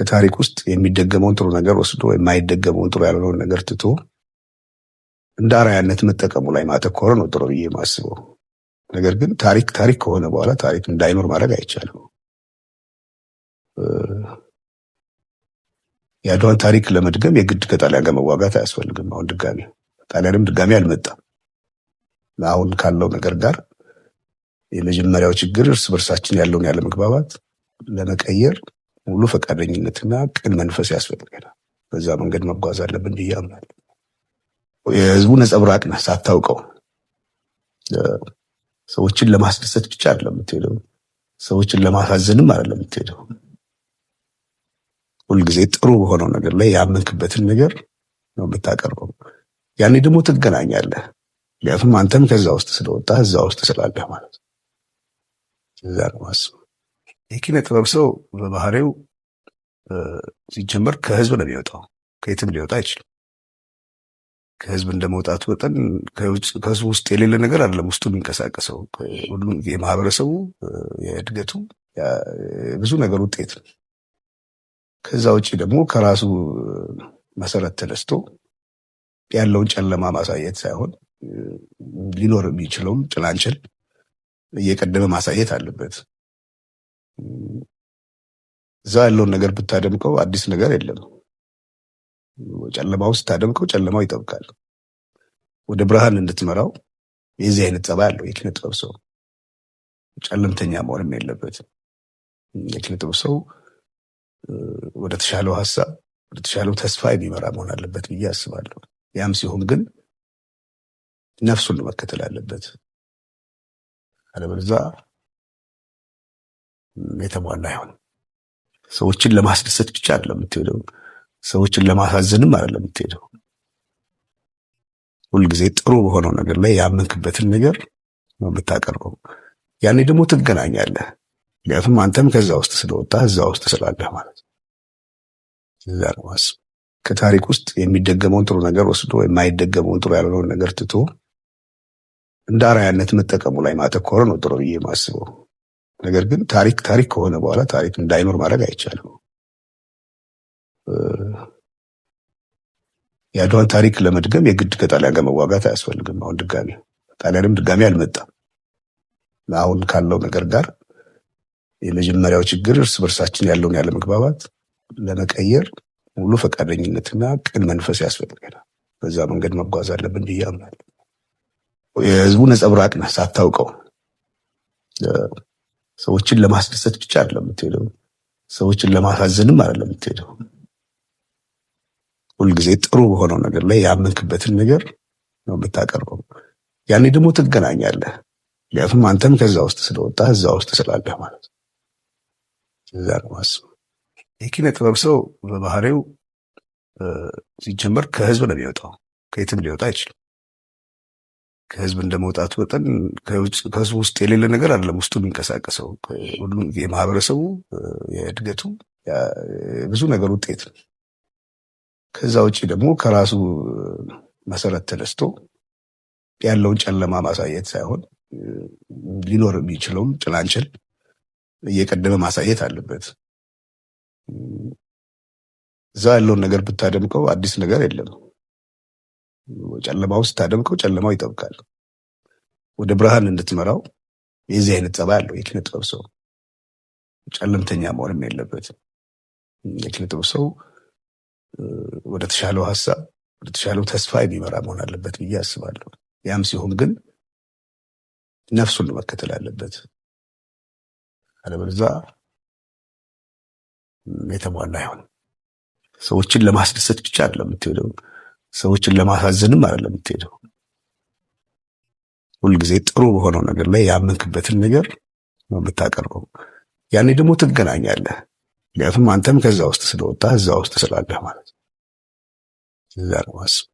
ከታሪክ ውስጥ የሚደገመውን ጥሩ ነገር ወስዶ የማይደገመውን ጥሩ ያልሆነውን ነገር ትቶ እንደ አርአያነት መጠቀሙ ላይ ማተኮር ነው ጥሩ ብዬ የማስበው። ነገር ግን ታሪክ ከሆነ በኋላ ታሪክ እንዳይኖር ማድረግ አይቻልም። የአድዋን ታሪክ ለመድገም የግድ ከጣሊያን ጋር መዋጋት አያስፈልግም። አሁን ጣሊያንም ድጋሚ አልመጣም። አሁን ካለው ነገር ጋር የመጀመሪያው ችግር እርስ በርሳችን ያለውን ያለመግባባት ለመቀየር ሙሉ ፈቃደኝነትና ቅን መንፈስ ያስፈልገናል። በዛ መንገድ መጓዝ አለብን ብዬ አምናለሁ። የህዝቡ ነጸብራቅ ነህ ሳታውቀው። ሰዎችን ለማስደሰት ብቻ አይደለም የምትሄደው፣ ሰዎችን ለማሳዘንም አይደለም የምትሄደው። ሁልጊዜ ጥሩ በሆነው ነገር ላይ ያመንክበትን ነገር ነው የምታቀርበው። ያኔ ደግሞ ትገናኛለህ። ምክንያቱም አንተም ከዛ ውስጥ ስለወጣህ እዛ ውስጥ ስላለህ ማለት ነው። እዛ ነው ማስበው። የኪነ ጥበብ ሰው በባህሪው ሲጀመር ከህዝብ ነው የሚወጣው፣ ከየትም ሊወጣ አይችልም። ከህዝብ እንደመውጣቱ መጠን ከህዝብ ውስጥ የሌለ ነገር አይደለም ውስጡ የሚንቀሳቀሰው። ሁሉም የማህበረሰቡ የእድገቱ ብዙ ነገር ውጤት ነው። ከዛ ውጭ ደግሞ ከራሱ መሰረት ተነስቶ ያለውን ጨለማ ማሳየት ሳይሆን ሊኖር የሚችለውን ጭላንጭል እየቀደመ ማሳየት አለበት። እዛ ያለውን ነገር ብታደምቀው አዲስ ነገር የለም። ጨለማ ውስጥ ታደምቀው ጨለማው ይጠብቃል። ወደ ብርሃን እንድትመራው የዚህ አይነት ጸባይ አለው የኪነ ጥበብ ሰው። ጨለምተኛ መሆንም የለበትም። የኪነ ጥበብ ሰው ወደ ተሻለው ሀሳብ፣ ወደ ተሻለው ተስፋ የሚመራ መሆን አለበት ብዬ አስባለሁ። ያም ሲሆን ግን ነፍሱን መከተል አለበት። አለበለዚያ የተሟላ አይሆንም። ሰዎችን ለማስደሰት ብቻ አይደለም የምትሄደው፣ ሰዎችን ለማሳዘንም አይደለም የምትሄደው። ሁልጊዜ ጥሩ በሆነው ነገር ላይ ያመንክበትን ነገር ነው የምታቀርበው። ያኔ ደግሞ ትገናኛለህ። ምክንያቱም አንተም ከዛ ውስጥ ስለወጣህ እዛ ውስጥ ስላለህ ማለት ነው። እዛ ነው ማስበው። ከታሪክ ውስጥ የሚደገመውን ጥሩ ነገር ወስዶ የማይደገመውን ጥሩ ያልሆነውን ነገር ትቶ እንደ አርአያነት መጠቀሙ ላይ ማተኮር ነው ጥሩ ብዬ የማስበው። ነገር ግን ታሪክ ከሆነ በኋላ ታሪክ እንዳይኖር ማድረግ አይቻልም። የአድዋን ታሪክ ለመድገም የግድ ከጣሊያን ጋር መዋጋት አያስፈልግም። አሁን ጣሊያንም ድጋሚ አልመጣም። አሁን ካለው ነገር ጋር የመጀመሪያው ችግር እርስ በርሳችን ያለውን ያለመግባባት ለመቀየር ሙሉ ፈቃደኝነትና ቅን መንፈስ ያስፈልገናል። በዛ መንገድ መጓዝ አለብን ብዬ አምናለሁ። የህዝቡ ነጸብራቅ ነህ ሳታውቀው። ሰዎችን ለማስደሰት ብቻ አይደለም የምትሄደው፣ ሰዎችን ለማሳዘንም አይደለም የምትሄደው። ሁልጊዜ ጥሩ በሆነው ነገር ላይ ያመንክበትን ነገር ነው የምታቀርበው። ያኔ ደግሞ ትገናኛለህ። ምክንያቱም አንተም ከዛ ውስጥ ስለወጣህ እዛ ውስጥ ስላለህ ማለት ነው። እዛ ነው ማስበው። የኪነ ጥበብ ሰው በባህሪው ሲጀመር ከህዝብ ነው የሚወጣው፣ ከየትም ሊወጣ አይችልም። ከህዝብ እንደመውጣቱ መጠን ከህዝብ ውስጥ የሌለ ነገር አይደለም ውስጡ የሚንቀሳቀሰው። ሁሉም የማህበረሰቡ የእድገቱ ብዙ ነገር ውጤት ነው። ከዛ ውጭ ደግሞ ከራሱ መሰረት ተነስቶ ያለውን ጨለማ ማሳየት ሳይሆን ሊኖር የሚችለውን ጭላንጭል እየቀደመ ማሳየት አለበት። እዛ ያለውን ነገር ብታደምቀው አዲስ ነገር የለም። ጨለማ ውስጥ ታደምቀው ጨለማው ይጠብቃል። ወደ ብርሃን እንድትመራው የዚህ አይነት ጸባይ አለው የኪነ ጥበብ ሰው። ጨለምተኛ መሆንም የለበትም። የኪነ ጥበብ ሰው ወደ ተሻለው ሀሳብ፣ ወደ ተሻለው ተስፋ የሚመራ መሆን አለበት ብዬ አስባለሁ። ያም ሲሆን ግን ነፍሱን መከተል አለበት። አለበለዚያ የተሟላ አይሆንም። ሰዎችን ለማስደሰት ብቻ አይደለም የምትሄደው፣ ሰዎችን ለማሳዘንም አይደለም የምትሄደው። ሁልጊዜ ጥሩ በሆነው ነገር ላይ ያመንክበትን ነገር ነው የምታቀርበው። ያኔ ደግሞ ትገናኛለህ። ምክንያቱም አንተም ከዛ ውስጥ ስለወጣህ እዛ ውስጥ ስላለህ ማለት ነው። እዛ ነው ማስበው።